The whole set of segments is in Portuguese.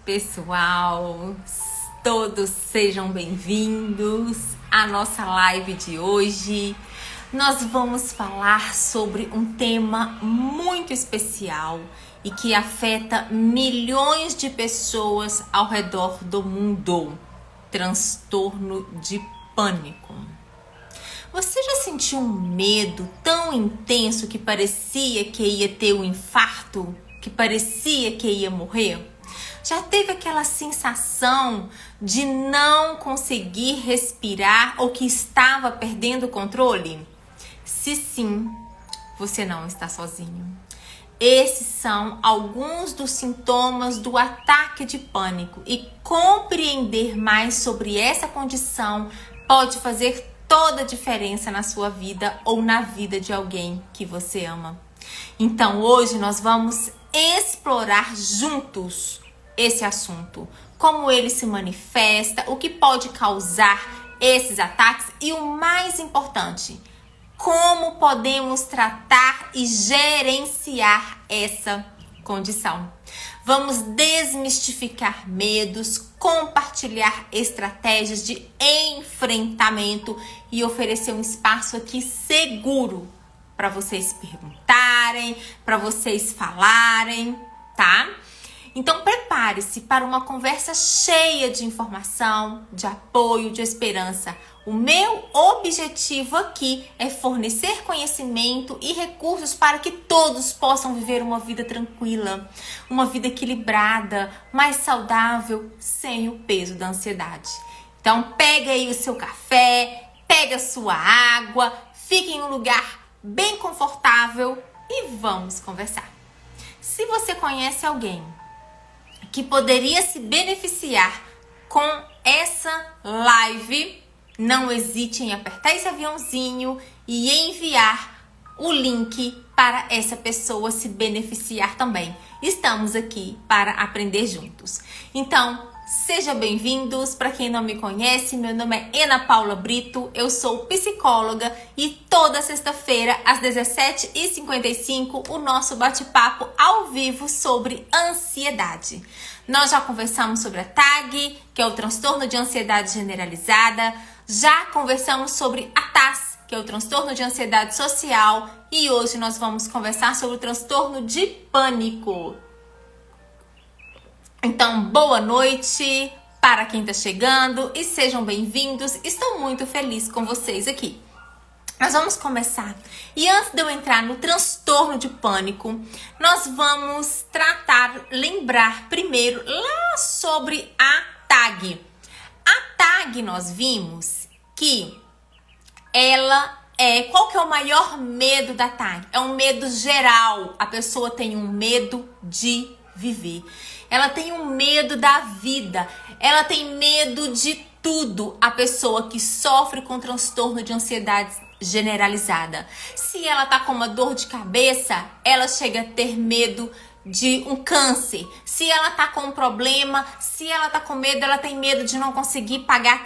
Pessoal, todos sejam bem-vindos à nossa live de hoje. Nós vamos falar sobre um tema muito especial e que afeta milhões de pessoas ao redor do mundo: transtorno de pânico. Você já sentiu um medo tão intenso que parecia que ia ter um infarto, que parecia que ia morrer? Já teve aquela sensação de não conseguir respirar ou que estava perdendo o controle? Se sim, você não está sozinho. Esses são alguns dos sintomas do ataque de pânico e compreender mais sobre essa condição pode fazer toda a diferença na sua vida ou na vida de alguém que você ama. Então hoje nós vamos explorar juntos esse assunto, como ele se manifesta, o que pode causar esses ataques e o mais importante, como podemos tratar e gerenciar essa condição. Vamos desmistificar medos, compartilhar estratégias de enfrentamento e oferecer um espaço aqui seguro para vocês perguntarem, para vocês falarem, tá? Então prepare-se para uma conversa cheia de informação, de apoio, de esperança. O meu objetivo aqui é fornecer conhecimento e recursos para que todos possam viver uma vida tranquila, uma vida equilibrada, mais saudável, sem o peso da ansiedade. Então pega aí o seu café, pega a sua água, fique em um lugar bem confortável e vamos conversar. Se você conhece alguém que poderia se beneficiar com essa live, não hesite em apertar esse aviãozinho e enviar o link para essa pessoa se beneficiar também. Estamos aqui para aprender juntos. Então, sejam bem-vindos. Para quem não me conhece, meu nome é Ana Paula Brito, eu sou psicóloga e toda sexta-feira às 17h55 o nosso bate-papo ao vivo sobre ansiedade. Nós já conversamos sobre a TAG, que é o transtorno de ansiedade generalizada, já conversamos sobre a TAS, que é o transtorno de ansiedade social, e hoje nós vamos conversar sobre o transtorno de pânico. Então, boa noite para quem está chegando e sejam bem-vindos. Estou muito feliz com vocês aqui. Nós vamos começar. E antes de eu entrar no transtorno de pânico, nós vamos lembrar primeiro lá sobre a TAG. A TAG nós vimos que qual que é o maior medo da TAG? É um medo geral. A pessoa tem um medo de viver. Ela tem um medo da vida. Ela tem medo de tudo. A pessoa que sofre com transtorno de ansiedade generalizada. Se ela tá com uma dor de cabeça, ela chega a ter medo de um câncer. Se ela tá com um problema, se ela tá com medo, ela tem medo de não conseguir pagar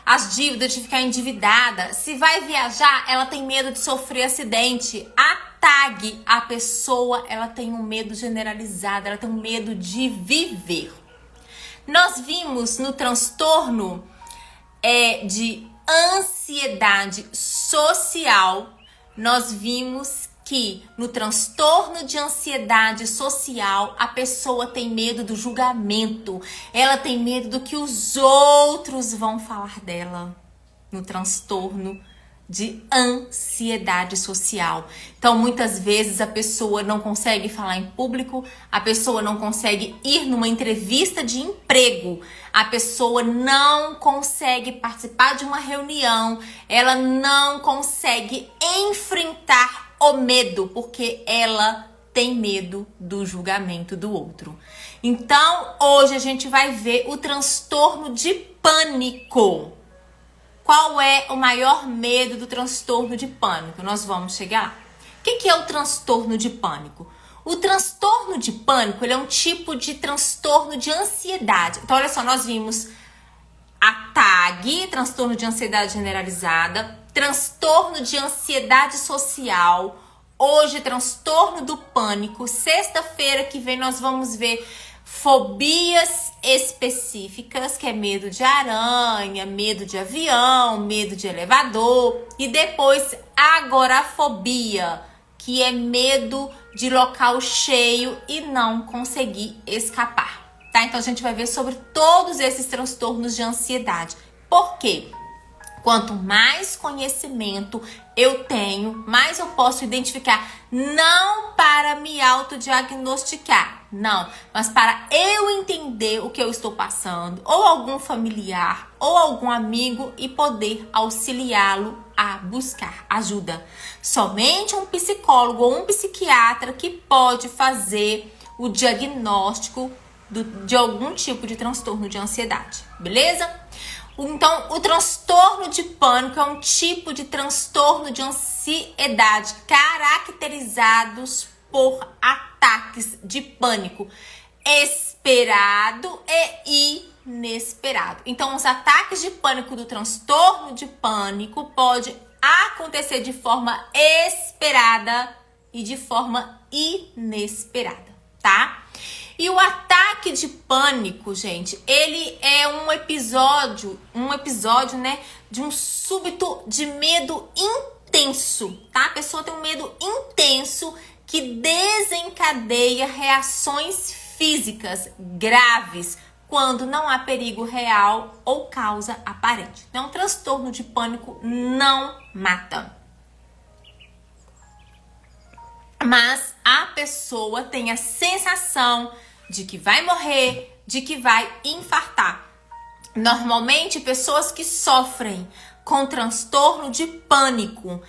as dívidas, de ficar endividada. Se vai viajar, ela tem medo de sofrer acidente. A TAG, a pessoa, ela tem um medo generalizado, ela tem um medo de viver. Nós vimos no transtorno de ansiedade social, nós vimos que no transtorno de ansiedade social, a pessoa tem medo do julgamento, ela tem medo do que os outros vão falar dela. No transtorno de ansiedade social. Então, muitas vezes a pessoa não consegue falar em público, a pessoa não consegue ir numa entrevista de emprego, a pessoa não consegue participar de uma reunião, ela não consegue enfrentar o medo, porque ela tem medo do julgamento do outro. Então, hoje a gente vai ver o transtorno de pânico. Qual é o maior medo do transtorno de pânico? Nós vamos chegar lá. O que é o transtorno de pânico? O transtorno de pânico, ele é um tipo de transtorno de ansiedade. Então, olha só, nós vimos a TAG, transtorno de ansiedade generalizada, transtorno de ansiedade social, hoje transtorno do pânico. Sexta-feira que vem nós vamos ver fobias específicas, que é medo de aranha, medo de avião, medo de elevador, e depois agorafobia, que é medo de local cheio e não conseguir escapar, tá? Então a gente vai ver sobre todos esses transtornos de ansiedade. Por quê? Quanto mais conhecimento eu tenho, mais eu posso identificar, não para me autodiagnosticar, não, mas para eu entender o que eu estou passando, ou algum familiar, ou algum amigo, e poder auxiliá-lo a buscar ajuda. Somente um psicólogo ou um psiquiatra que pode fazer o diagnóstico de algum tipo de transtorno de ansiedade, beleza? Então, o transtorno de pânico é um tipo de transtorno de ansiedade caracterizados por ataques de pânico esperado e inesperado. Então, os ataques de pânico do transtorno de pânico pode acontecer de forma esperada e de forma inesperada, tá? E o ataque de pânico, gente, ele é um episódio, né, de um súbito de medo intenso, tá? A pessoa tem um medo intenso que desencadeia reações físicas graves quando não há perigo real ou causa aparente. Então, transtorno de pânico não mata, mas a pessoa tem a sensação de que vai morrer, de que vai infartar. Normalmente, pessoas que sofrem com transtorno de pânico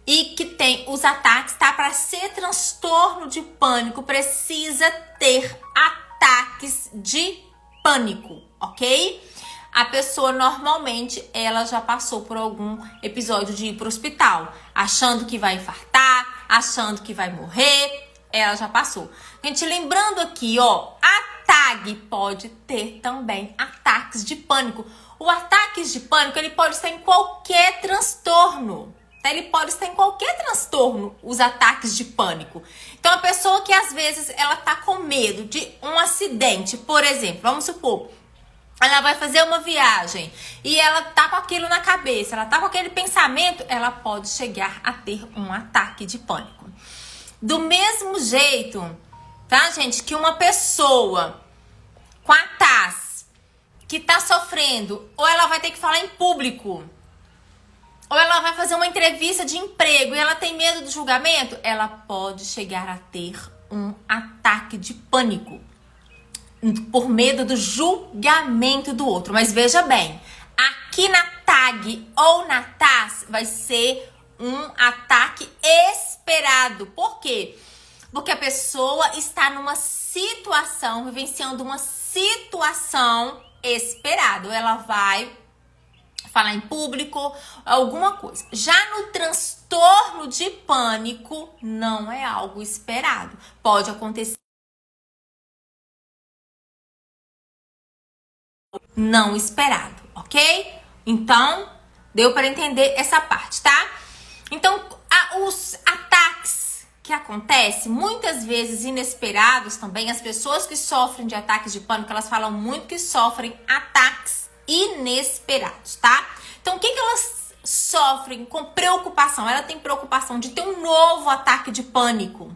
e que tem os ataques, tá? Para ser transtorno de pânico, precisa ter ataques de pânico, ok? A pessoa normalmente, ela já passou por algum episódio de ir para o hospital, achando que vai infartar, achando que vai morrer. Ela já passou. Gente, lembrando aqui, ó, a TAG pode ter também ataques de pânico. O ataque de pânico, ele pode estar em qualquer transtorno, tá? Ele pode estar em qualquer transtorno, os ataques de pânico. Então, a pessoa que às vezes ela tá com medo de um acidente, por exemplo, vamos supor, ela vai fazer uma viagem e ela tá com aquilo na cabeça, ela tá com aquele pensamento, ela pode chegar a ter um ataque de pânico. Do mesmo jeito, tá, gente, que uma pessoa com a TAS que tá sofrendo, ou ela vai ter que falar em público, ou ela vai fazer uma entrevista de emprego e ela tem medo do julgamento, ela pode chegar a ter um ataque de pânico por medo do julgamento do outro. Mas veja bem, aqui na TAG ou na TAS vai ser um ataque esperado. Por quê? Porque a pessoa está numa situação, vivenciando uma situação esperada. Ela vai falar em público, alguma coisa. Já no transtorno de pânico, não é algo esperado. Pode acontecer não esperado, ok? Então, deu para entender essa parte, tá? Então, os ataques que acontecem, muitas vezes inesperados também, as pessoas que sofrem de ataques de pânico, elas falam muito que sofrem ataques inesperados, tá? Então, o que elas sofrem com preocupação? Ela tem preocupação de ter um novo ataque de pânico.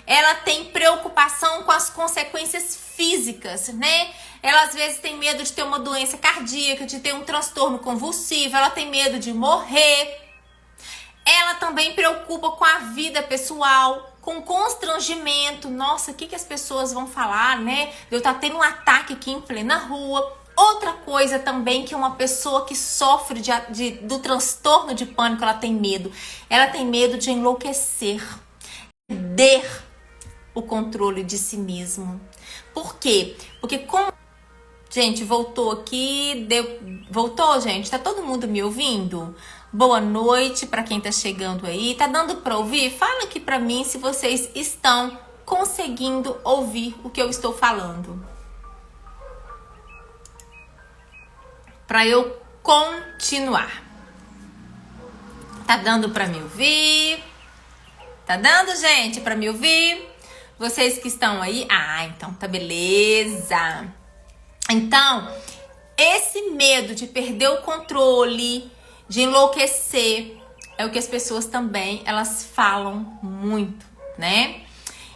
Ela tem preocupação com as consequências físicas, né? Ela às vezes tem medo de ter uma doença cardíaca, de ter um transtorno convulsivo, ela tem medo de morrer. Ela também preocupa com a vida pessoal, com constrangimento. Nossa, o que as pessoas vão falar, né? Eu tá tendo um ataque aqui em plena rua. Outra coisa também que uma pessoa que sofre do transtorno de pânico, ela tem medo. Ela tem medo de enlouquecer, perder o controle de si mesmo. Por quê? Porque como... Gente, voltou aqui, voltou, gente? Tá todo mundo me ouvindo? Boa noite para quem tá chegando aí. Tá dando para ouvir? Fala aqui para mim se vocês estão conseguindo ouvir o que eu estou falando. Para eu continuar. Tá dando para me ouvir? Tá dando, gente, para me ouvir? Vocês que estão aí, então tá beleza. Então, esse medo de perder o controle, de enlouquecer, é o que as pessoas também, elas falam muito, né?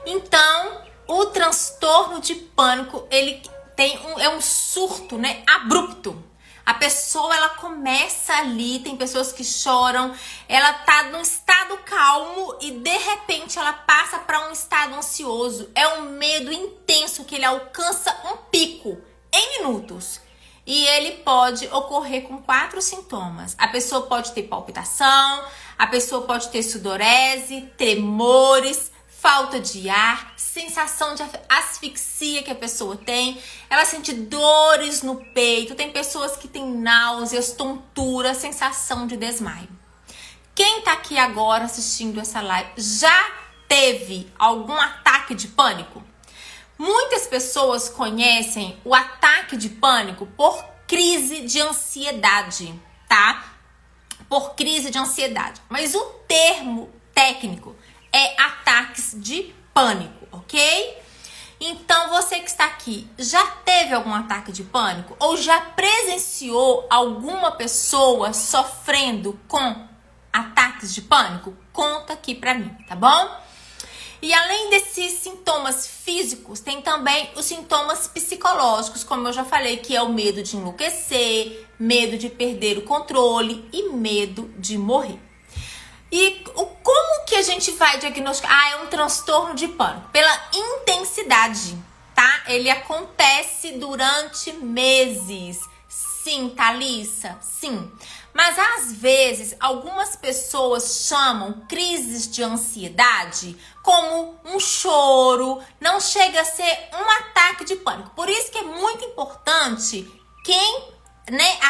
Então, o transtorno de pânico, ele é um surto, né, abrupto. A pessoa, ela começa ali, tem pessoas que choram, ela tá num estado calmo e de repente ela passa para um estado ansioso. É um medo intenso que ele alcança um pico em minutos. E ele pode ocorrer com 4 sintomas. A pessoa pode ter palpitação, a pessoa pode ter sudorese, tremores, falta de ar, sensação de asfixia que a pessoa tem, ela sente dores no peito, tem pessoas que têm náuseas, tontura, sensação de desmaio. Quem tá aqui agora assistindo essa live já teve algum ataque de pânico? Muitas pessoas conhecem o ataque de pânico por crise de ansiedade, tá? Por crise de ansiedade. Mas o termo técnico é ataques de pânico, ok? Então, você que está aqui, já teve algum ataque de pânico? Ou já presenciou alguma pessoa sofrendo com ataques de pânico? Conta aqui pra mim, tá bom? E além desses sintomas físicos, tem também os sintomas psicológicos, como eu já falei, que é o medo de enlouquecer, medo de perder o controle e medo de morrer. E como que a gente vai diagnosticar? É um transtorno de pânico. Pela intensidade, tá? Ele acontece durante meses. Sim, Thalissa? Sim. Mas às vezes, algumas pessoas chamam crises de ansiedade como um choro. Não chega a ser um ataque de pânico. Por isso que é muito importante quem,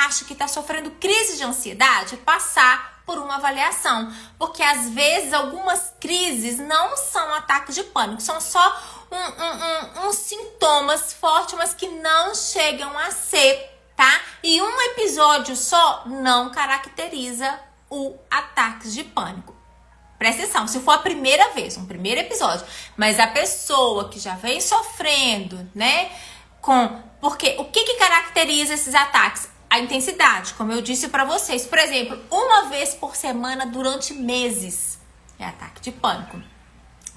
acha que está sofrendo crise de ansiedade passar por uma avaliação, porque às vezes algumas crises não são ataques de pânico, são só uns sintomas fortes, mas que não chegam a ser, tá? E um episódio só não caracteriza o ataque de pânico. Presta atenção, se for a primeira vez, um primeiro episódio, mas a pessoa que já vem sofrendo, porque o que caracteriza esses ataques? A intensidade, como eu disse pra vocês. Por exemplo, uma vez por semana durante meses é ataque de pânico.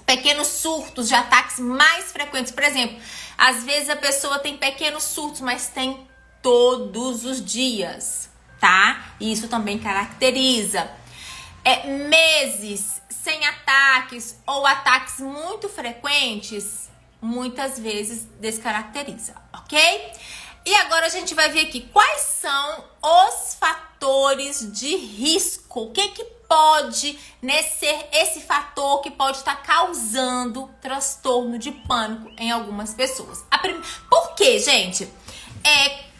Pequenos surtos de ataques mais frequentes. Por exemplo, às vezes a pessoa tem pequenos surtos, mas tem todos os dias, tá? Isso também caracteriza. Meses sem ataques ou ataques muito frequentes, muitas vezes descaracteriza, ok? E agora a gente vai ver aqui quais são os fatores de risco. O que pode ser esse fator que pode estar causando transtorno de pânico em algumas pessoas. Por quê, gente?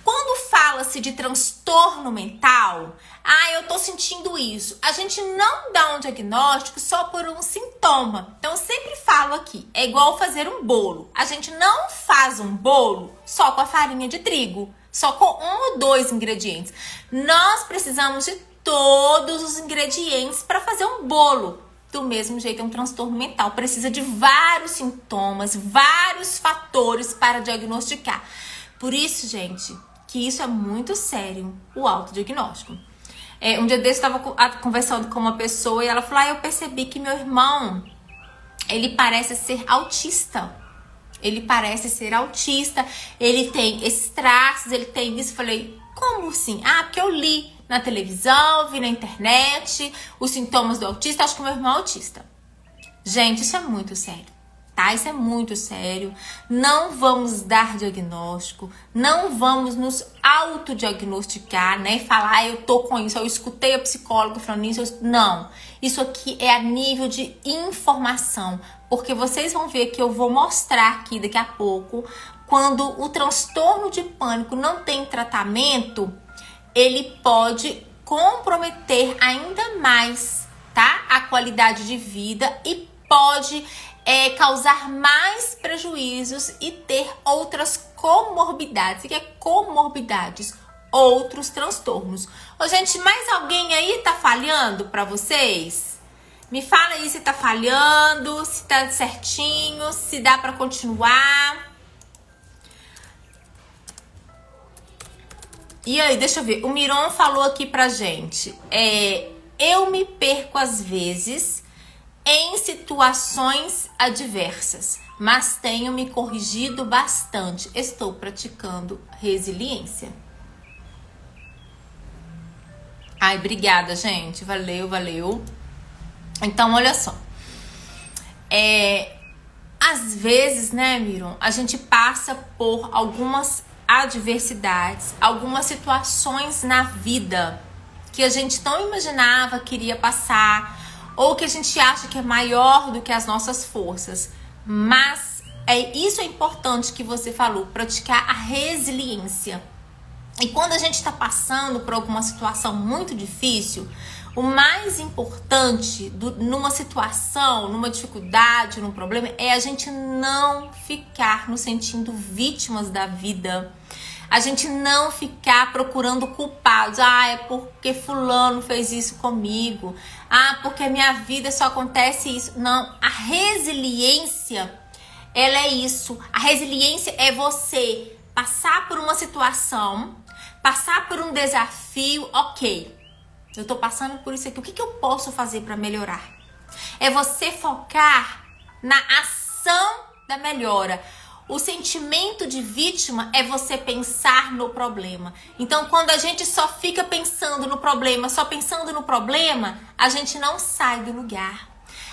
Quando fala-se de transtorno mental, eu tô sentindo isso. A gente não dá um diagnóstico só por um sintoma. Então, eu sempre falo aqui, é igual fazer um bolo. A gente não faz um bolo só com a farinha de trigo, só com 1 ou 2 ingredientes. Nós precisamos de todos os ingredientes para fazer um bolo. Do mesmo jeito, é um transtorno mental. Precisa de vários sintomas, vários fatores para diagnosticar. Por isso, gente, que isso é muito sério, o autodiagnóstico. Um dia desse eu estava conversando com uma pessoa e ela falou, eu percebi que meu irmão, ele parece ser autista. Ele parece ser autista, ele tem esses traços, ele tem isso. Falei, como assim? Porque eu li na televisão, vi na internet os sintomas do autista, acho que meu irmão é autista. Gente, isso é muito sério. Tá? Isso é muito sério. Não vamos dar diagnóstico, não vamos nos autodiagnosticar, falar, eu tô com isso, eu escutei a psicóloga falando isso. Não. Isso aqui é a nível de informação, porque vocês vão ver que eu vou mostrar aqui daqui a pouco, quando o transtorno de pânico não tem tratamento, ele pode comprometer ainda mais, tá? A qualidade de vida e pode causar mais prejuízos e ter outras comorbidades. O que é comorbidades? Outros transtornos. Gente, mais alguém aí tá falhando pra vocês? Me fala aí se tá falhando, se tá certinho, se dá pra continuar. E aí, deixa eu ver. O Miron falou aqui pra gente. Eu me perco às vezes em situações adversas, mas tenho me corrigido bastante. Estou praticando resiliência. Ai, obrigada, gente. Valeu, valeu. Então, olha só. Às vezes, né, Miron, a gente passa por algumas adversidades, algumas situações na vida que a gente não imaginava que iria passar, ou que a gente acha que é maior do que as nossas forças. Mas isso é importante que você falou, praticar a resiliência. E quando a gente está passando por alguma situação muito difícil, o mais importante numa situação, numa dificuldade, num problema, é a gente não ficar nos sentindo vítimas da vida. A gente não ficar procurando culpados. Ah, é porque fulano fez isso comigo. Ah, porque a minha vida só acontece isso. Não, a resiliência, ela é isso. A resiliência é você passar por uma situação, passar por um desafio, ok. Eu tô passando por isso aqui. O que eu posso fazer para melhorar? É você focar na ação da melhora. O sentimento de vítima é você pensar no problema. Então, quando a gente só fica pensando no problema, só pensando no problema, a gente não sai do lugar.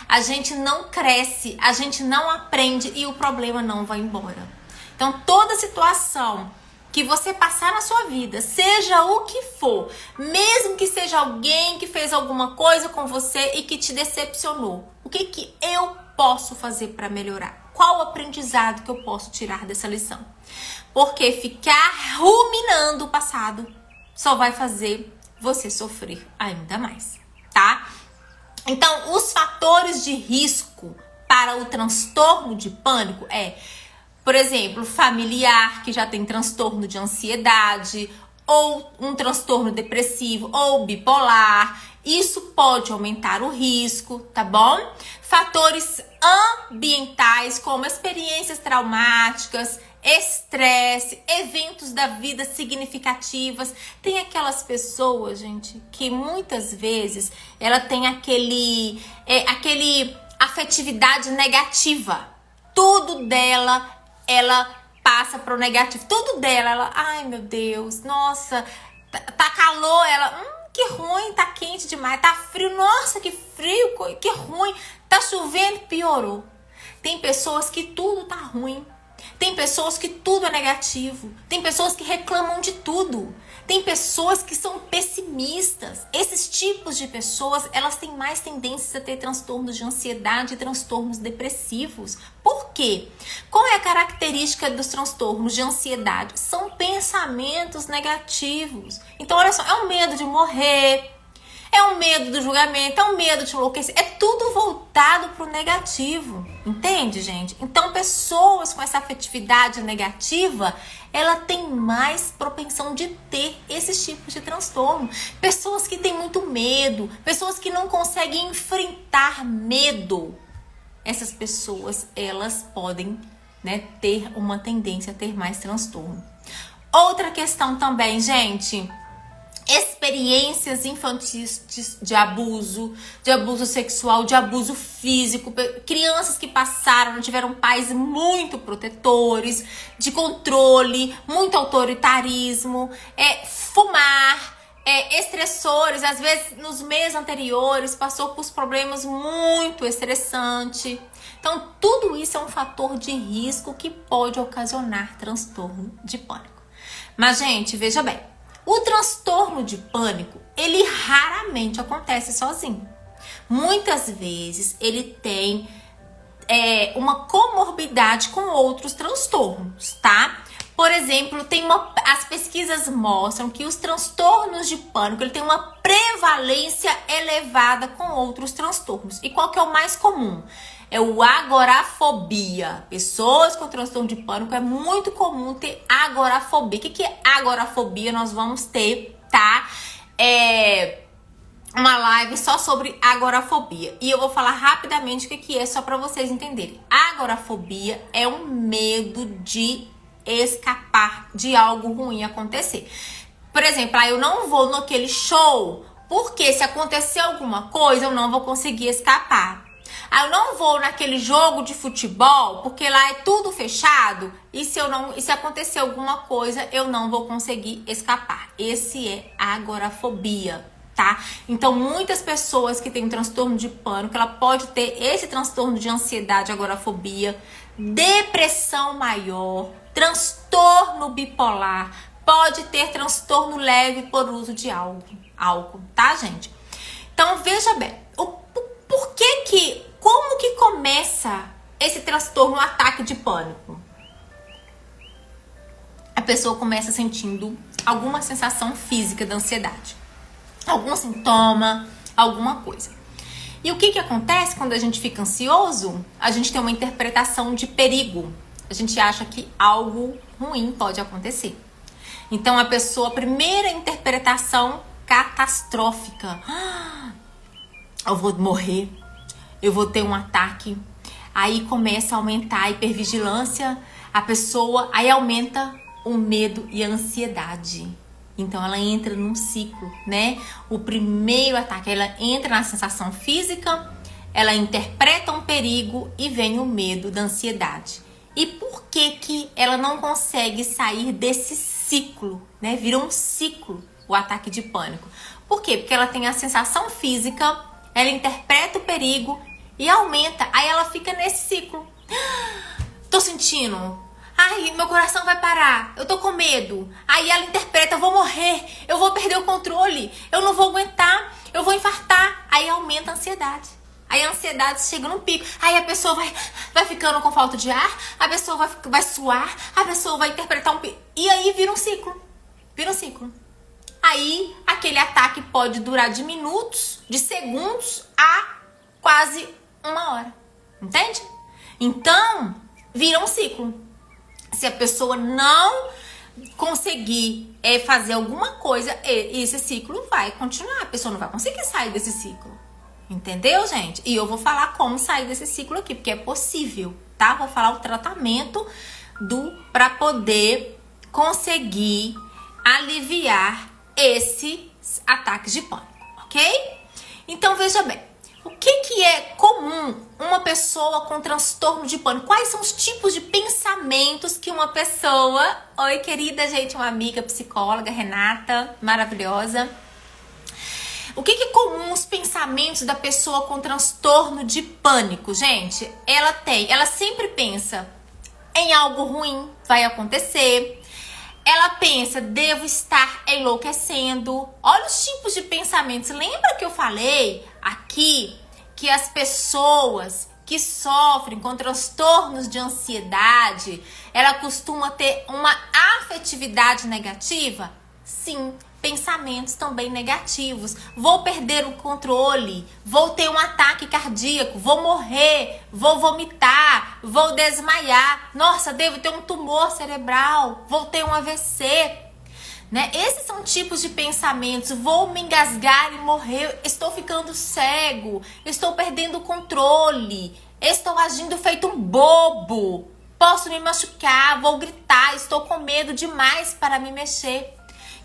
A gente não cresce, a gente não aprende e o problema não vai embora. Então, toda situação que você passar na sua vida, seja o que for, mesmo que seja alguém que fez alguma coisa com você e que te decepcionou, o que eu posso fazer para melhorar? Qual o aprendizado que eu posso tirar dessa lição? Porque ficar ruminando o passado só vai fazer você sofrer ainda mais, tá? Então, os fatores de risco para o transtorno de pânico por exemplo, familiar que já tem transtorno de ansiedade, ou um transtorno depressivo, ou bipolar. Isso pode aumentar o risco, tá bom? Fatores ambientais, como experiências traumáticas, estresse, eventos da vida significativas. Tem aquelas pessoas, gente, que muitas vezes ela tem aquele afetividade negativa. Tudo dela ela passa pro negativo. Tudo dela, ela, ai meu Deus, nossa, tá calor, ela, que ruim, tá quente demais, tá frio, nossa, que frio, que ruim, tá chovendo, piorou. Tem pessoas que tudo tá ruim. Tem pessoas que tudo é negativo. Tem pessoas que reclamam de tudo. Tem pessoas que são pessimistas. Esses tipos de pessoas, elas têm mais tendências a ter transtornos de ansiedade e transtornos depressivos. Por quê? Qual é a característica dos transtornos de ansiedade? São pensamentos negativos. Então, olha só, é o medo de morrer, é o medo do julgamento, é o medo de enlouquecer. É tudo voltado para o negativo. Entende, gente? Então, pessoas com essa afetividade negativa, ela tem mais propensão de ter esses tipos de transtorno. Pessoas que têm muito medo, pessoas que não conseguem enfrentar medo. Essas pessoas, elas podem, ter uma tendência a ter mais transtorno. Outra questão também, gente, experiências infantis de abuso sexual, de abuso físico, crianças que passaram, tiveram pais muito protetores, de controle, muito autoritarismo, fumar, estressores, às vezes nos meses anteriores passou por problemas muito estressantes. Então, tudo isso é um fator de risco que pode ocasionar transtorno de pânico. Mas, gente, veja bem, o transtorno de pânico, ele raramente acontece sozinho. Muitas vezes ele tem uma comorbidade com outros transtornos, tá? Por exemplo, as pesquisas mostram que os transtornos de pânico ele tem uma prevalência elevada com outros transtornos. E qual que é o mais comum? É o agorafobia. Pessoas com transtorno de pânico é muito comum ter agorafobia. O que é agorafobia? Nós vamos ter, tá? uma live só sobre agorafobia. E eu vou falar rapidamente o que é, só para vocês entenderem. A agorafobia é um medo de escapar de algo ruim acontecer. Por exemplo, eu não vou naquele show, porque se acontecer alguma coisa, eu não vou conseguir escapar. Eu não vou naquele jogo de futebol, porque lá é tudo fechado, e se acontecer alguma coisa, eu não vou conseguir escapar. Esse é a agorafobia, tá? Então, muitas pessoas que têm transtorno de pânico, ela pode ter esse transtorno de ansiedade, agorafobia, depressão maior, transtorno bipolar, pode ter transtorno leve por uso de álcool, tá, gente? Então, veja bem, como que começa esse transtorno, ataque de pânico? A pessoa começa sentindo alguma sensação física da ansiedade, algum sintoma, alguma coisa. E o que acontece quando a gente fica ansioso? A gente tem uma interpretação de perigo. A gente acha que algo ruim pode acontecer. Então, a primeira interpretação catastrófica. Eu vou morrer, eu vou ter um ataque. Aí começa a aumentar a hipervigilância, aí aumenta o medo e a ansiedade. Então ela entra num ciclo, né? O primeiro ataque, ela entra na sensação física, ela interpreta um perigo e vem o medo da ansiedade. E por que ela não consegue sair desse ciclo, né? Vira um ciclo o ataque de pânico. Por quê? Porque ela tem a sensação física, ela interpreta o perigo e aumenta. Aí ela fica nesse ciclo. Tô sentindo. Ai, meu coração vai parar. Eu tô com medo. Aí ela interpreta, eu vou morrer. Eu vou perder o controle. Eu não vou aguentar. Eu vou infartar. Aí aumenta a ansiedade. Aí a ansiedade chega num pico. Aí a pessoa vai ficando com falta de ar. A pessoa vai suar. A pessoa vai interpretar um pico. E aí vira um ciclo. Vira um ciclo. Aí aquele ataque pode durar de minutos, de segundos a quase 1 hora. Entende? Então, vira um ciclo. Se a pessoa não conseguir fazer alguma coisa, esse ciclo vai continuar. A pessoa não vai conseguir sair desse ciclo. Entendeu, gente? E eu vou falar como sair desse ciclo aqui, porque é possível, tá? Vou falar o tratamento para poder conseguir aliviar esses ataques de pânico, ok? Então, veja bem, o que é comum uma pessoa com transtorno de pânico? Quais são os tipos de pensamentos que uma pessoa... Oi, querida, gente, uma amiga psicóloga, Renata, maravilhosa. O que é comum os pensamentos da pessoa com transtorno de pânico, gente? Ela sempre pensa em algo ruim vai acontecer. Ela pensa, devo estar enlouquecendo. Olha os tipos de pensamentos. Lembra que eu falei aqui que as pessoas que sofrem com transtornos de ansiedade, ela costuma ter uma afetividade negativa? Sim, pensamentos também negativos. Vou perder o controle, vou ter um ataque cardíaco, vou morrer, vou vomitar, vou desmaiar. Nossa, devo ter um tumor cerebral, vou ter um AVC. Né? Esses são tipos de pensamentos. Vou me engasgar e morrer, estou ficando cego, estou perdendo o controle, estou agindo feito um bobo, posso me machucar, vou gritar, estou com medo demais para me mexer.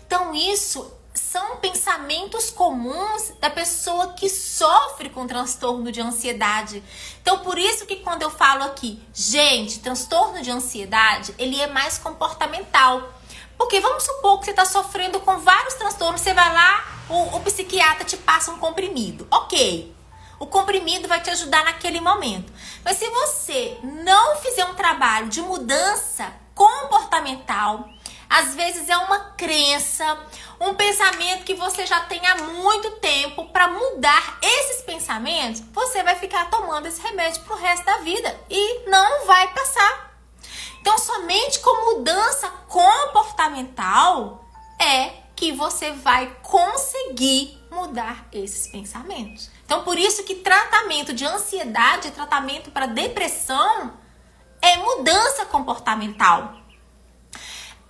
Então isso são pensamentos comuns da pessoa que sofre com transtorno de ansiedade. Então por isso que quando eu falo aqui, gente, transtorno de ansiedade, ele é mais comportamental. Porque vamos supor que você está sofrendo com vários transtornos, você vai lá, o psiquiatra te passa um comprimido. Ok, o comprimido vai te ajudar naquele momento. Mas se você não fizer um trabalho de mudança comportamental, às vezes é uma crença, um pensamento que você já tem há muito tempo, para mudar esses pensamentos, você vai ficar tomando esse remédio pro resto da vida e não vai passar. Então, somente com mudança comportamental é que você vai conseguir mudar esses pensamentos. Então, por isso que tratamento de ansiedade, tratamento para depressão é mudança comportamental.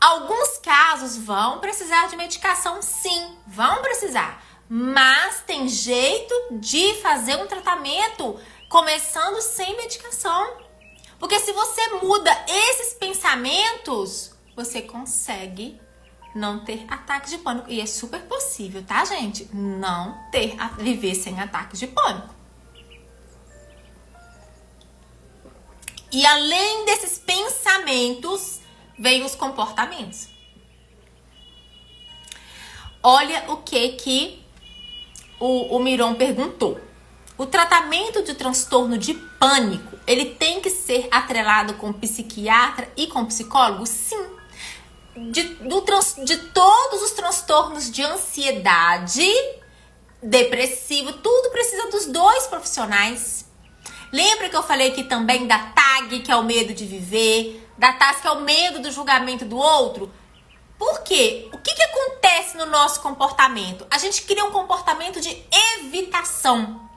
Alguns casos vão precisar de medicação, sim, vão precisar. Mas tem jeito de fazer um tratamento começando sem medicação. Porque se você muda esses pensamentos, você consegue não ter ataques de pânico. E é super possível, tá, gente? Não viver sem ataques de pânico. E além desses pensamentos, vem os comportamentos. Olha o que o Miron perguntou. O tratamento de transtorno de pânico, ele tem que ser atrelado com psiquiatra e com psicólogo? Sim. De todos os transtornos de ansiedade, depressivo, tudo precisa dos dois profissionais. Lembra que eu falei aqui também da TAG, que é o medo de viver, da TAS, que é o medo do julgamento do outro? Por quê? O que acontece no nosso comportamento? A gente cria um comportamento de evitação.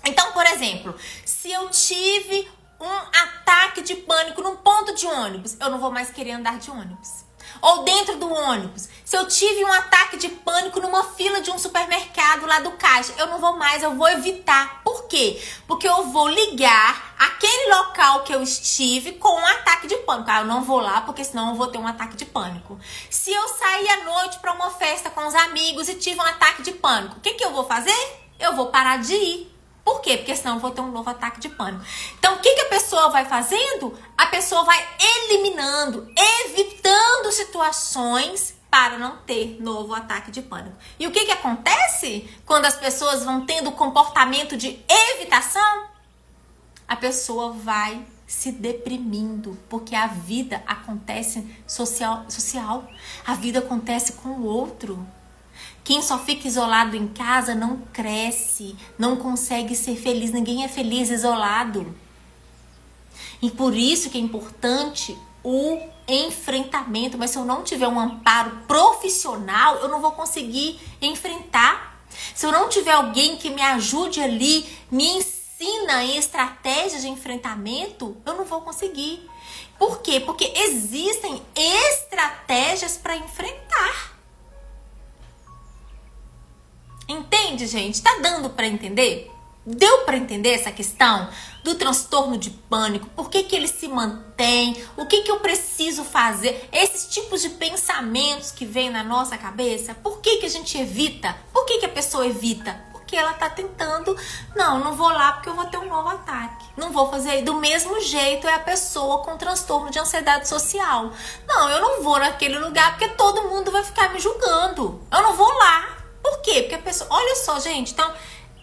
Então, por exemplo, se eu tive um ataque de pânico num ponto de ônibus, eu não vou mais querer andar de ônibus. Ou dentro do ônibus, se eu tive um ataque de pânico numa fila de um supermercado lá do caixa, eu não vou mais, eu vou evitar. Por quê? Porque eu vou ligar aquele local que eu estive com um ataque de pânico. Eu não vou lá porque senão eu vou ter um ataque de pânico. Se eu sair à noite para uma festa com os amigos e tive um ataque de pânico, o que eu vou fazer? Eu vou parar de ir. Por quê? Porque senão eu vou ter um novo ataque de pânico. Então, o que a pessoa vai fazendo? A pessoa vai eliminando, evitando situações para não ter novo ataque de pânico. E o que acontece quando as pessoas vão tendo comportamento de evitação? A pessoa vai se deprimindo, porque a vida acontece social. A vida acontece com o outro. Quem só fica isolado em casa não cresce, não consegue ser feliz. Ninguém é feliz isolado. E por isso que é importante o enfrentamento. Mas se eu não tiver um amparo profissional, eu não vou conseguir enfrentar. Se eu não tiver alguém que me ajude ali, me ensina em estratégias de enfrentamento, eu não vou conseguir. Por quê? Porque existem estratégias para enfrentar. Entende, gente? Tá dando para entender? Deu para entender essa questão do transtorno de pânico? Por que ele se mantém? O que eu preciso fazer? Esses tipos de pensamentos que vêm na nossa cabeça, por que a gente evita? Por que a pessoa evita? Porque ela tá tentando, não vou lá porque eu vou ter um novo ataque. Não vou fazer. Do mesmo jeito é a pessoa com transtorno de ansiedade social. Não, eu não vou naquele lugar porque todo mundo vai ficar me julgando. Eu não vou lá. Por quê? Porque a pessoa... Olha só, gente. Então,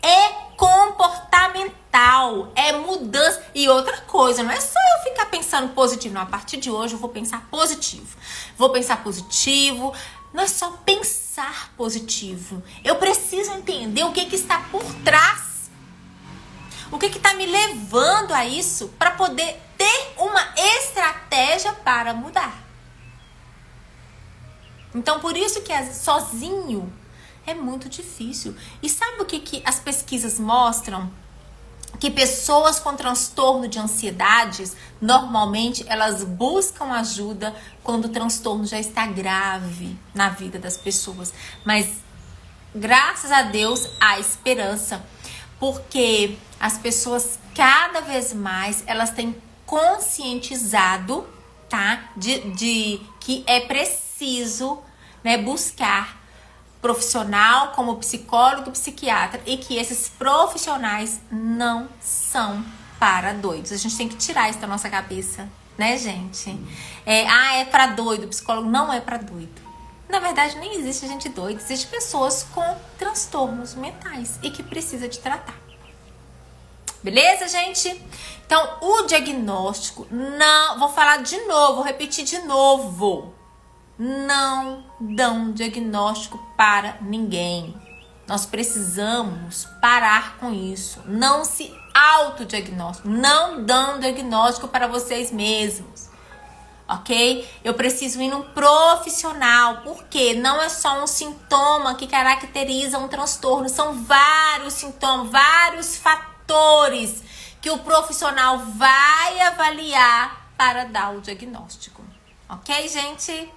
é comportamental. É mudança. E outra coisa, não é só eu ficar pensando positivo. Não, a partir de hoje eu vou pensar positivo. Vou pensar positivo. Não é só pensar positivo. Eu preciso entender o que está por trás. O que está me levando a isso para poder ter uma estratégia para mudar. Então, por isso que sozinho... é muito difícil. E sabe o que as pesquisas mostram? Que pessoas com transtorno de ansiedades, normalmente elas buscam ajuda quando o transtorno já está grave na vida das pessoas. Mas, graças a Deus, há esperança. Porque as pessoas, cada vez mais, elas têm conscientizado, tá? De que é preciso, né, buscar profissional como psicólogo, psiquiatra, e que esses profissionais não são para doidos. A gente tem que tirar isso da nossa cabeça, né, gente? É para doido, o psicólogo não é para doido. Na verdade, nem existe gente doida, existe pessoas com transtornos mentais e que precisa de tratar. Beleza, gente? Então, o diagnóstico, não, vou falar de novo, vou repetir de novo. Não dão diagnóstico para ninguém. Nós precisamos parar com isso. Não se autodiagnóstico. Não dão diagnóstico para vocês mesmos. Ok? Eu preciso ir num profissional. Porque não é só um sintoma que caracteriza um transtorno. São vários sintomas, vários fatores que o profissional vai avaliar para dar o diagnóstico. Ok, gente?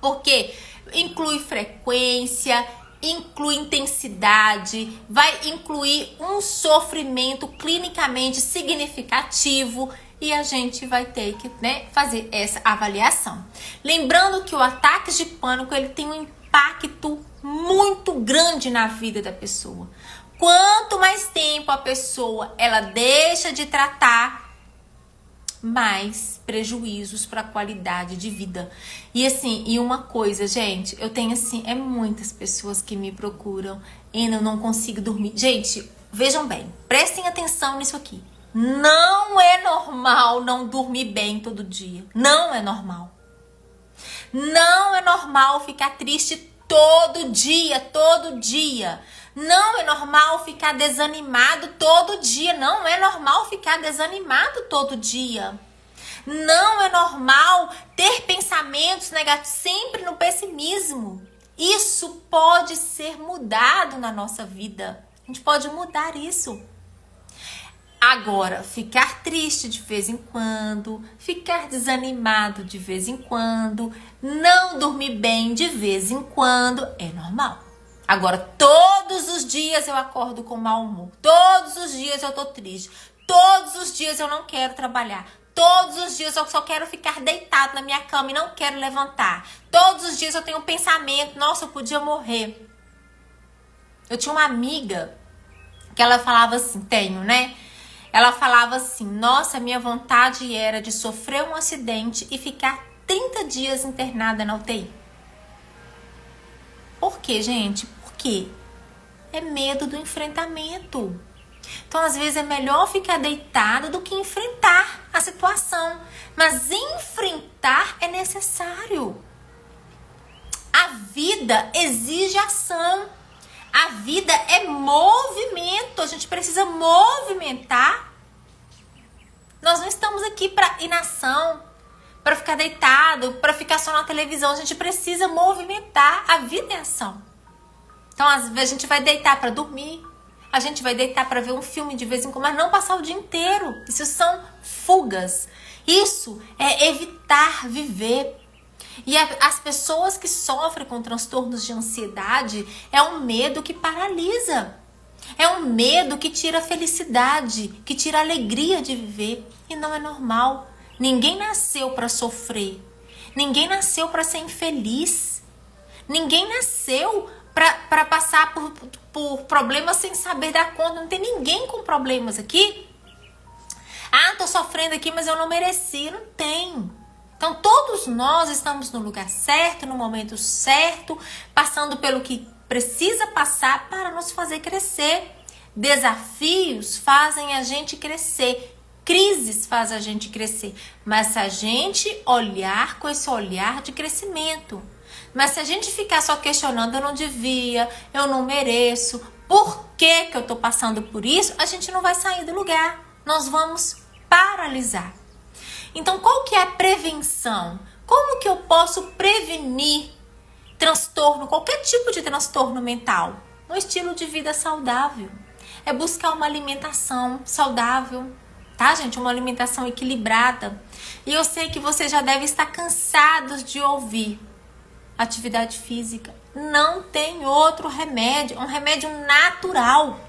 Porque inclui frequência, incluir intensidade, vai incluir um sofrimento clinicamente significativo e a gente vai ter que, né, fazer essa avaliação. Lembrando que o ataque de pânico ele tem um impacto muito grande na vida da pessoa. Quanto mais tempo a pessoa ela deixa de tratar, mais prejuízos para a qualidade de vida. E assim, e uma coisa, gente, eu tenho assim, muitas pessoas que me procuram e eu não consigo dormir. Gente, vejam bem, prestem atenção nisso aqui. Não é normal não dormir bem todo dia. Não é normal. Não é normal ficar triste todo dia, todo dia. Não é normal ficar desanimado todo dia. Não é normal ficar desanimado todo dia. Não é normal ter pensamentos negativos, sempre no pessimismo. Isso pode ser mudado na nossa vida. A gente pode mudar isso. Agora, ficar triste de vez em quando, ficar desanimado de vez em quando, não dormir bem de vez em quando, é normal. Agora, todos os dias eu acordo com mau humor, todos os dias eu tô triste, todos os dias eu não quero trabalhar, todos os dias eu só quero ficar deitado na minha cama e não quero levantar, todos os dias eu tenho um pensamento, nossa, eu podia morrer. Eu tinha uma amiga que ela falava assim, ela falava assim, nossa, minha vontade era de sofrer um acidente e ficar 30 dias internada na UTI. Por quê, gente? Por quê? É medo do enfrentamento. Então, às vezes, é melhor ficar deitado do que enfrentar a situação. Mas enfrentar é necessário. A vida exige ação. A vida é movimento. A gente precisa movimentar. Nós não estamos aqui para inação, para ficar deitado, para ficar só na televisão. A gente precisa movimentar. A vida é ação. Então, às vezes, a gente vai deitar para dormir. A gente vai deitar para ver um filme de vez em quando, mas não passar o dia inteiro. Isso são fugas. Isso é evitar viver. E as pessoas que sofrem com transtornos de ansiedade, é um medo que paralisa. É um medo que tira a felicidade, que tira a alegria de viver. E não é normal. Ninguém nasceu para sofrer. Ninguém nasceu para ser infeliz. Ninguém nasceu para passar por problemas sem saber dar conta. Não tem ninguém com problemas aqui. Ah, tô sofrendo aqui, mas eu não mereci. Não tem. Então, todos nós estamos no lugar certo, no momento certo, passando pelo que precisa passar para nos fazer crescer. Desafios fazem a gente crescer. Crises fazem a gente crescer. Mas se a gente olhar com esse olhar de crescimento. Mas se a gente ficar só questionando, eu não devia, eu não mereço, por que eu tô passando por isso? A gente não vai sair do lugar. Nós vamos paralisar. Então, qual que é a prevenção? Como que eu posso prevenir transtorno, qualquer tipo de transtorno mental? Um estilo de vida saudável. É buscar uma alimentação saudável, tá, gente? Uma alimentação equilibrada. E eu sei que você já deve estar cansados de ouvir. Atividade física. Não tem outro remédio. É um remédio natural.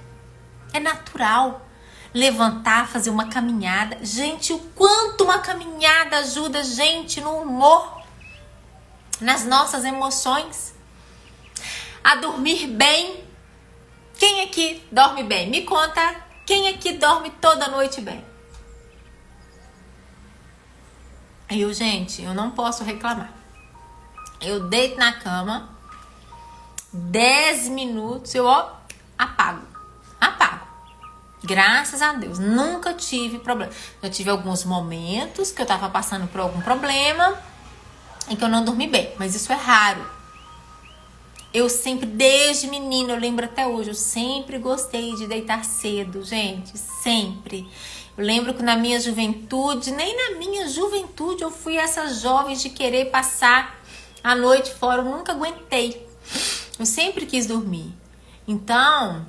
É natural. Levantar, fazer uma caminhada. Gente, o quanto uma caminhada ajuda a gente no humor, nas nossas emoções, a dormir bem. Quem aqui dorme bem? Me conta, quem aqui dorme toda noite bem? Gente, eu não posso reclamar. Eu deito na cama, 10 minutos, eu apago. Graças a Deus, nunca tive problema. Eu tive alguns momentos que eu tava passando por algum problema e que eu não dormi bem, mas isso é raro. Eu sempre, desde menina, eu lembro até hoje, eu sempre gostei de deitar cedo, gente, sempre. Eu lembro que na minha juventude, nem na minha juventude eu fui essa jovem de querer passar a noite fora, eu nunca aguentei. Eu sempre quis dormir. Então,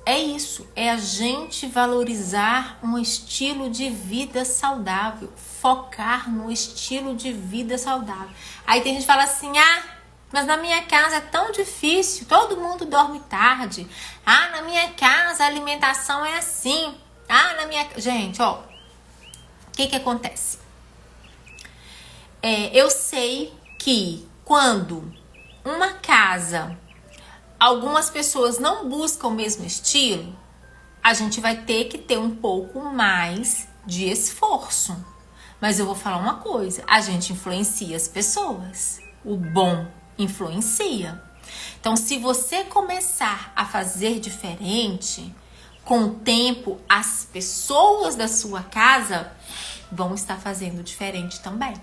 é isso, é a gente valorizar um estilo de vida saudável, focar no estilo de vida saudável. Aí tem gente que fala assim, Mas na minha casa é tão difícil, todo mundo dorme tarde. Ah, na minha casa a alimentação é assim. Ah, na minha... Gente, ó, o que acontece? Eu sei que quando uma casa, algumas pessoas não buscam o mesmo estilo, a gente vai ter que ter um pouco mais de esforço. Mas eu vou falar uma coisa, a gente influencia as pessoas. O bom influencia. Então, se você começar a fazer diferente, com o tempo, as pessoas da sua casa vão estar fazendo diferente também.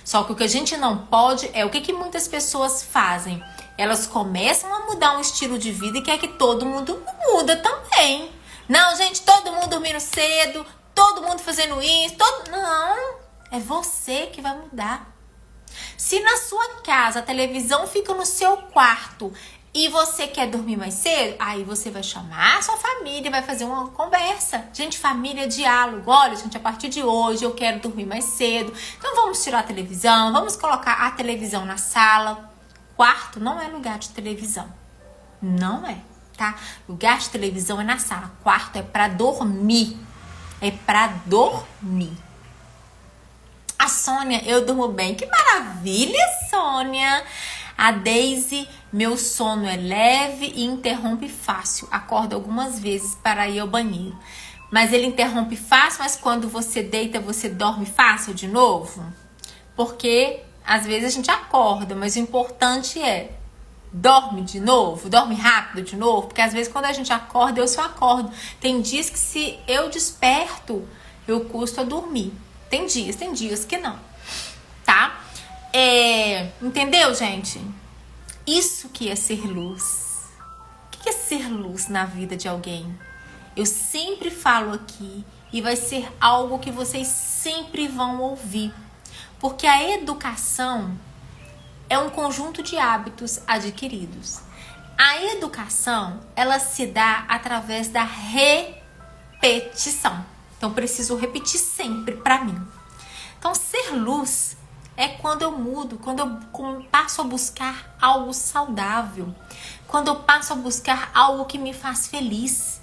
Só que o que a gente não pode é o que muitas pessoas fazem. Elas começam a mudar um estilo de vida e quer que todo mundo muda também. Não, gente, todo mundo dormindo cedo, todo mundo fazendo isso, Não, é você que vai mudar. Se na sua casa a televisão fica no seu quarto e você quer dormir mais cedo, aí você vai chamar a sua família e vai fazer uma conversa. Gente, família, diálogo. Olha, gente, a partir de hoje eu quero dormir mais cedo. Então vamos tirar a televisão, vamos colocar a televisão na sala. Quarto não é lugar de televisão. Não é, tá? Lugar de televisão é na sala. Quarto é pra dormir. É pra dormir. A Sônia, eu durmo bem. Que maravilha, Sônia! A Daisy, meu sono é leve e interrompe fácil. Acordo algumas vezes para ir ao banheiro. Mas ele interrompe fácil, mas quando você deita, você dorme fácil de novo? Porque às vezes a gente acorda, mas o importante é dorme de novo, dorme rápido de novo. Porque às vezes quando a gente acorda, eu só acordo. Tem dias que se eu desperto, eu custo a dormir. Tem dias que não, tá? Entendeu, gente? Isso que é ser luz. O que é ser luz na vida de alguém? Eu sempre falo aqui e vai ser algo que vocês sempre vão ouvir. Porque a educação é um conjunto de hábitos adquiridos. A educação, ela se dá através da repetição. Então, preciso repetir sempre para mim. Então, ser luz é quando eu mudo, quando eu passo a buscar algo saudável, quando eu passo a buscar algo que me faz feliz.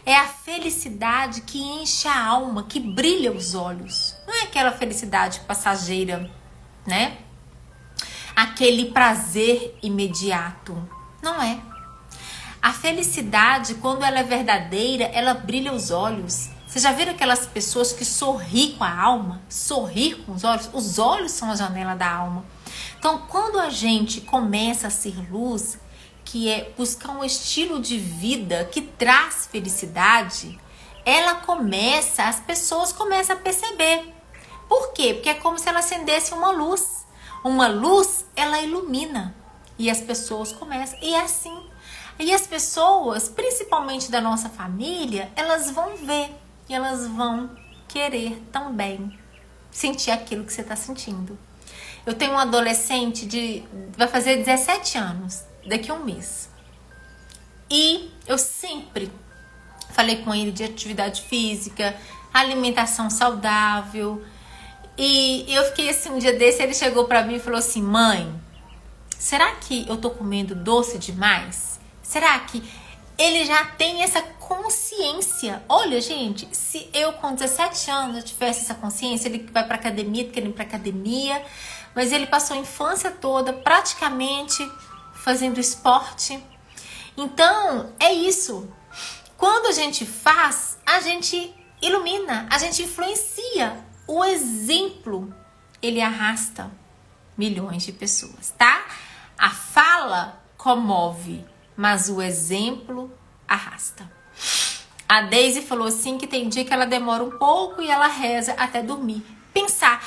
É a felicidade que enche a alma, que brilha os olhos. Não é aquela felicidade passageira, né? Aquele prazer imediato. Não é. A felicidade, quando ela é verdadeira, ela brilha os olhos. Vocês já viram aquelas pessoas que sorriem com a alma? Sorrir com os olhos? Os olhos são a janela da alma. Então, quando a gente começa a ser luz, que é buscar um estilo de vida que traz felicidade, as pessoas começam a perceber. Por quê? Porque é como se ela acendesse uma luz. Uma luz, ela ilumina. E as pessoas começam. E é assim. E as pessoas, principalmente da nossa família, elas vão ver. E elas vão querer também sentir aquilo que você está sentindo. Eu tenho um adolescente vai fazer 17 anos, daqui a um mês. E eu sempre falei com ele de atividade física, alimentação saudável. E eu fiquei assim, um dia desse, ele chegou pra mim e falou assim: mãe, será que eu tô comendo doce demais? Será que ele já tem essa consciência? Olha, gente, se eu com 17 anos eu tivesse essa consciência, ele vai pra academia, quer ir pra academia, mas ele passou a infância toda praticamente fazendo esporte. Então, é isso. Quando a gente faz, a gente ilumina, a gente influencia. O exemplo, ele arrasta milhões de pessoas, tá? A fala comove, mas o exemplo arrasta. A Daisy falou assim que tem dia que ela demora um pouco e ela reza até dormir. Pensar,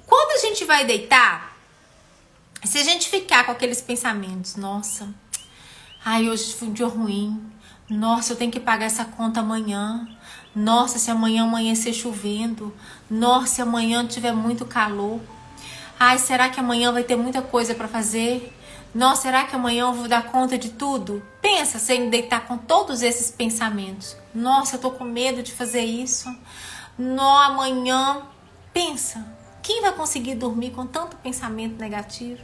quando a gente vai deitar, se a gente ficar com aqueles pensamentos, nossa, hoje foi um dia ruim, nossa, eu tenho que pagar essa conta amanhã, nossa, se amanhã amanhecer chovendo, nossa, se amanhã tiver muito calor, será que amanhã vai ter muita coisa para fazer? Nossa, será que amanhã eu vou dar conta de tudo? Pensa, sem deitar com todos esses pensamentos. Nossa, eu tô com medo de fazer isso. Amanhã. Pensa, quem vai conseguir dormir com tanto pensamento negativo?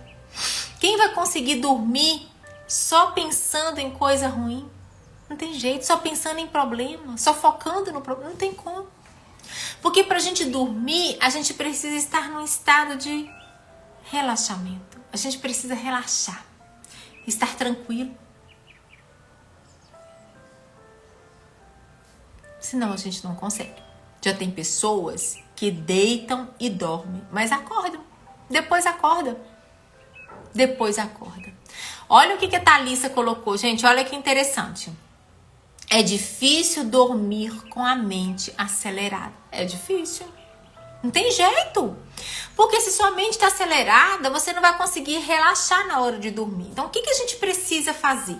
Quem vai conseguir dormir só pensando em coisa ruim? Não tem jeito, só pensando em problema, só focando no problema, não tem como. Porque pra gente dormir, a gente precisa estar num estado de relaxamento. A gente precisa relaxar, estar tranquilo. Senão a gente não consegue. Já tem pessoas que deitam e dormem, mas acordam. Depois acorda. Olha o que a Thalissa colocou, gente. Olha que interessante. É difícil dormir com a mente acelerada. É difícil. Não tem jeito. Porque se sua mente está acelerada, você não vai conseguir relaxar na hora de dormir. Então, o que a gente precisa fazer?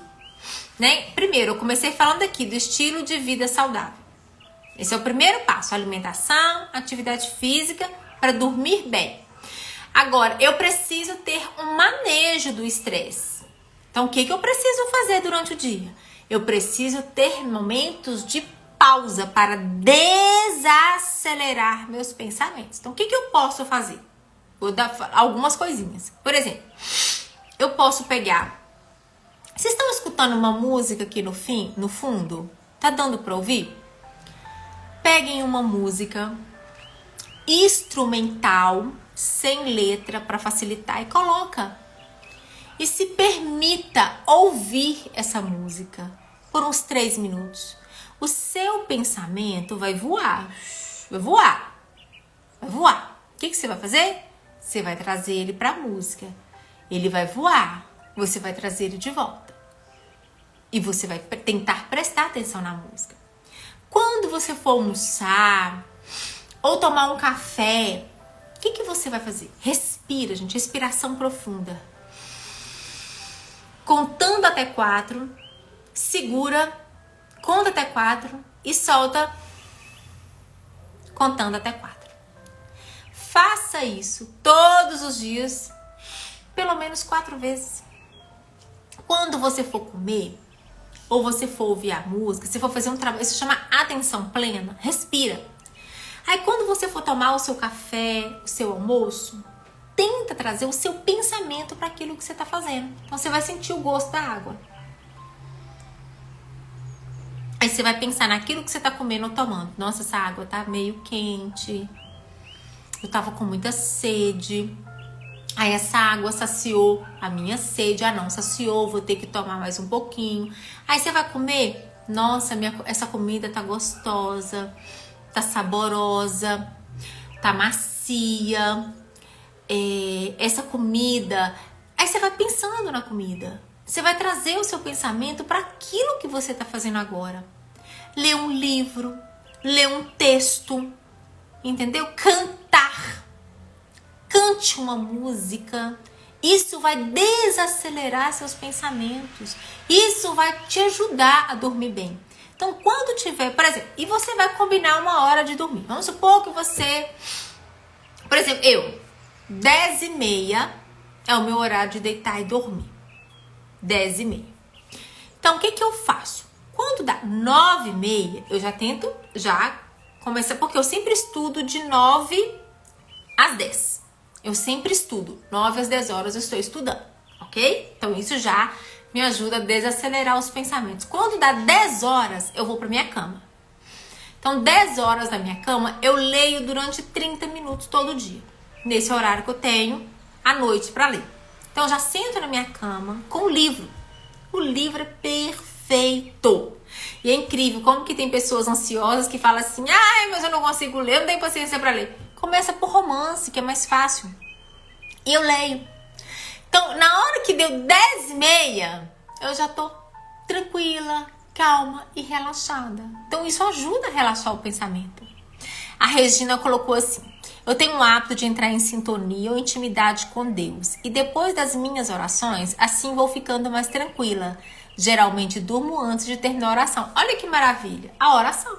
Né? Primeiro, eu comecei falando aqui do estilo de vida saudável. Esse é o primeiro passo. Alimentação, atividade física para dormir bem. Agora, eu preciso ter um manejo do estresse. Então, o que eu preciso fazer durante o dia? Eu preciso ter momentos de pausa para desacelerar meus pensamentos. Então, o que eu posso fazer? Vou dar algumas coisinhas. Por exemplo, eu posso pegar... Vocês estão escutando uma música aqui no fundo? Tá dando para ouvir? Peguem uma música instrumental, sem letra, para facilitar, e coloca. E se permita ouvir essa música por uns 3 minutos. O seu pensamento vai voar. Vai voar. O que você vai fazer? Você vai trazer ele para a música. Ele vai voar. Você vai trazer ele de volta. E você vai tentar prestar atenção na música. Quando você for almoçar ou tomar um café, o que você vai fazer? Respira, gente. Respiração profunda. Contando até 4, segura, conta até 4 e solta contando até 4. Faça isso todos os dias, pelo menos 4 vezes. Quando você for comer, ou você for ouvir a música, se for fazer um trabalho, isso chama atenção plena, respira. Aí quando você for tomar o seu café, o seu almoço, tenta trazer o seu pensamento para aquilo que você está fazendo. Então você vai sentir o gosto da água. Aí você vai pensar naquilo que você está comendo ou tomando. Nossa, essa água tá meio quente. Eu tava com muita sede. Aí essa água saciou a minha sede. Ah, não, saciou, vou ter que tomar mais um pouquinho. Aí você vai comer. Nossa, essa comida tá gostosa, tá saborosa, tá macia. Essa comida. Aí você vai pensando na comida. Você vai trazer o seu pensamento para aquilo que você está fazendo agora. Ler um livro, ler um texto, entendeu? Cantar. Cante uma música. Isso vai desacelerar seus pensamentos. Isso vai te ajudar a dormir bem. Então, quando tiver, por exemplo, e você vai combinar uma hora de dormir. Vamos supor que você, por exemplo, 10h30 é o meu horário de deitar e dormir. 10h30. Então, o que eu faço? Quando dá 9h30, eu já tento começar, porque eu sempre estudo de 9 às 10. Eu sempre estudo. 9 às 10 horas eu estou estudando, ok? Então, isso já me ajuda a desacelerar os pensamentos. Quando dá 10 horas, eu vou para minha cama. Então, 10 horas na minha cama, eu leio durante 30 minutos todo dia. Nesse horário que eu tenho à noite para ler. Então, eu já sento na minha cama com o livro. O livro é perfeito. E é incrível como que tem pessoas ansiosas que falam assim: ai, mas eu não consigo ler, eu não tenho paciência para ler. Começa por romance, que é mais fácil. E eu leio. Então, na hora que deu 10h30, eu já tô tranquila, calma e relaxada. Então, isso ajuda a relaxar o pensamento. A Regina colocou assim: eu tenho o hábito de entrar em sintonia ou intimidade com Deus. E depois das minhas orações, assim vou ficando mais tranquila. Geralmente durmo antes de terminar a oração. Olha que maravilha, a oração.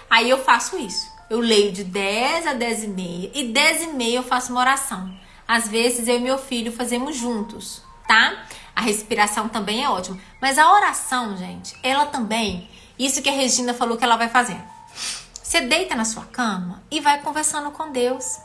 Aí eu faço isso. Eu leio de 10 a 10h30 e 10h30 eu faço uma oração. Às vezes eu e meu filho fazemos juntos, tá? A respiração também é ótima. Mas a oração, gente, ela também, isso que a Regina falou que ela vai fazer. Você deita na sua cama e vai conversando com Deus.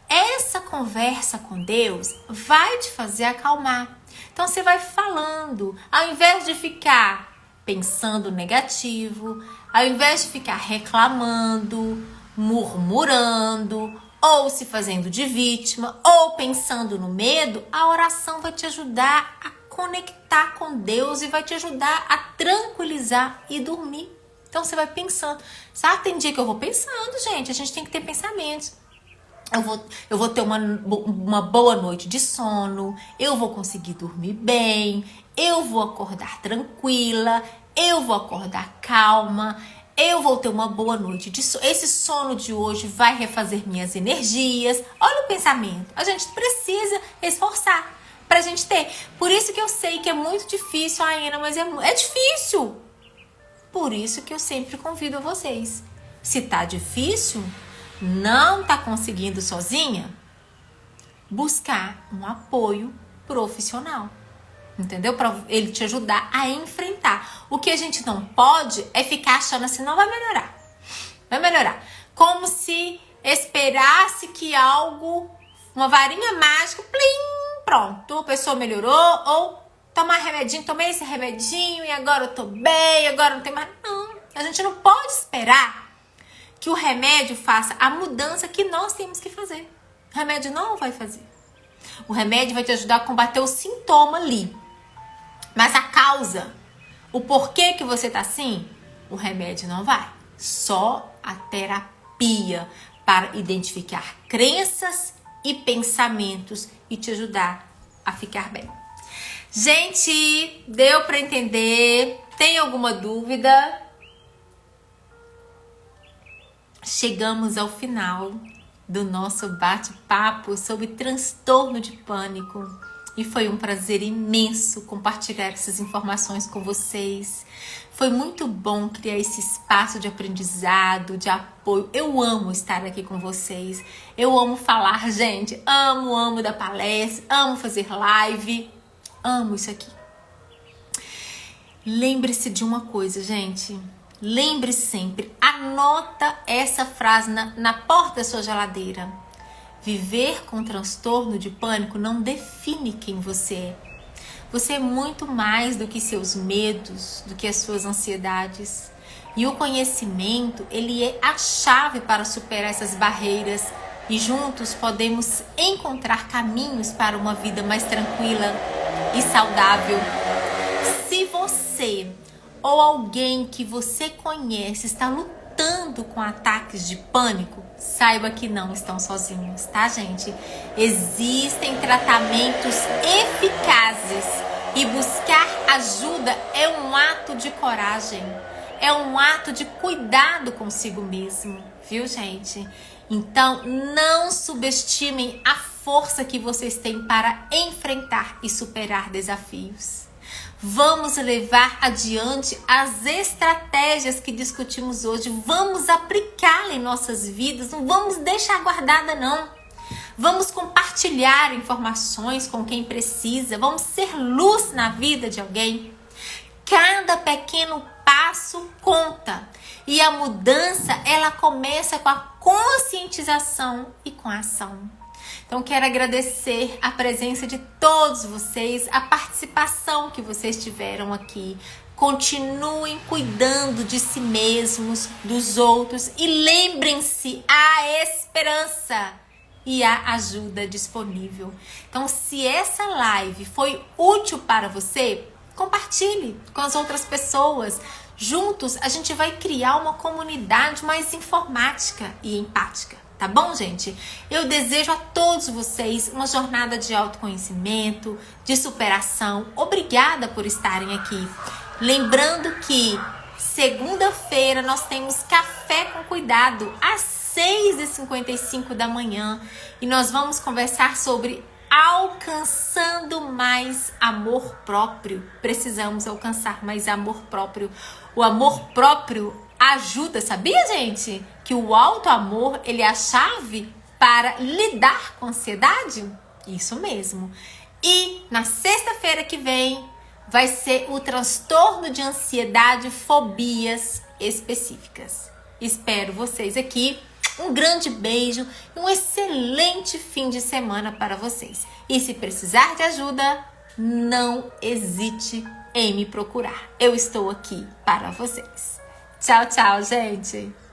essa conversa com Deus vai te fazer acalmar. Então você vai falando, ao invés de ficar pensando negativo, ao invés de ficar reclamando, murmurando, ou se fazendo de vítima, ou pensando no medo, a oração vai te ajudar a conectar com Deus e vai te ajudar a tranquilizar e dormir. Então você vai pensando. Sabe, tem dia que eu vou pensando, gente, a gente tem que ter pensamentos. Eu vou ter uma boa noite de sono, eu vou conseguir dormir bem, eu vou acordar tranquila, eu vou acordar calma, eu vou ter uma boa noite de sono. Esse sono de hoje vai refazer minhas energias. Olha o pensamento. A gente precisa esforçar pra gente ter. Por isso que eu sei que é muito difícil, Ana, mas é difícil. Por isso que eu sempre convido vocês. Se tá difícil, não tá conseguindo sozinha, buscar um apoio profissional. Entendeu? Para ele te ajudar a enfrentar. O que a gente não pode é ficar achando assim, não vai melhorar. Vai melhorar. Como se esperasse que algo, uma varinha mágica, plim, pronto, a pessoa melhorou, ou tomar remedinho, tomei esse remedinho e agora eu tô bem, agora não tem mais. Não, a gente não pode esperar que o remédio faça a mudança que nós temos que fazer. O remédio não vai fazer. O remédio vai te ajudar a combater o sintoma ali. Mas a causa, o porquê que você tá assim, o remédio não vai. Só a terapia para identificar crenças e pensamentos e te ajudar a ficar bem. Gente, deu para entender? Tem alguma dúvida? Chegamos ao final do nosso bate-papo sobre transtorno de pânico. E foi um prazer imenso compartilhar essas informações com vocês. Foi muito bom criar esse espaço de aprendizado, de apoio. Eu amo estar aqui com vocês. Eu amo falar, gente. Amo dar palestra, amo fazer live. Amo isso aqui. Lembre-se de uma coisa, gente. Lembre sempre, anota essa frase na porta da sua geladeira. Viver com transtorno de pânico não define quem você é. Você é muito mais do que seus medos, do que as suas ansiedades. E o conhecimento, ele é a chave para superar essas barreiras. E juntos podemos encontrar caminhos para uma vida mais tranquila e saudável. Se você ou alguém que você conhece está lutando com ataques de pânico, saiba que não estão sozinhos, tá, gente? Existem tratamentos eficazes e buscar ajuda é um ato de coragem, é um ato de cuidado consigo mesmo, viu, gente? Então, não subestimem a força que vocês têm para enfrentar e superar desafios. Vamos levar adiante as estratégias que discutimos hoje. Vamos aplicá-las em nossas vidas. Não vamos deixar guardada, não. Vamos compartilhar informações com quem precisa. Vamos ser luz na vida de alguém. Cada pequeno passo conta. E a mudança, ela começa com a conscientização e com a ação. Então, quero agradecer a presença de todos vocês, a participação que vocês tiveram aqui. Continuem cuidando de si mesmos, dos outros e lembrem-se, a esperança e a ajuda disponível. Então, se essa live foi útil para você, compartilhe com as outras pessoas. Juntos, a gente vai criar uma comunidade mais informática e empática. Tá bom, gente? Eu desejo a todos vocês uma jornada de autoconhecimento, de superação. Obrigada por estarem aqui. Lembrando que segunda-feira nós temos Café com Cuidado às 6h55 da manhã e nós vamos conversar sobre alcançando mais amor próprio. Precisamos alcançar mais amor próprio. O amor próprio ajuda, sabia, gente? Que o auto-amor, ele é a chave para lidar com a ansiedade? Isso mesmo. E na sexta-feira que vem vai ser o transtorno de ansiedade, fobias específicas. Espero vocês aqui. Um grande beijo e um excelente fim de semana para vocês. E se precisar de ajuda, não hesite em me procurar. Eu estou aqui para vocês. Tchau, tchau, gente!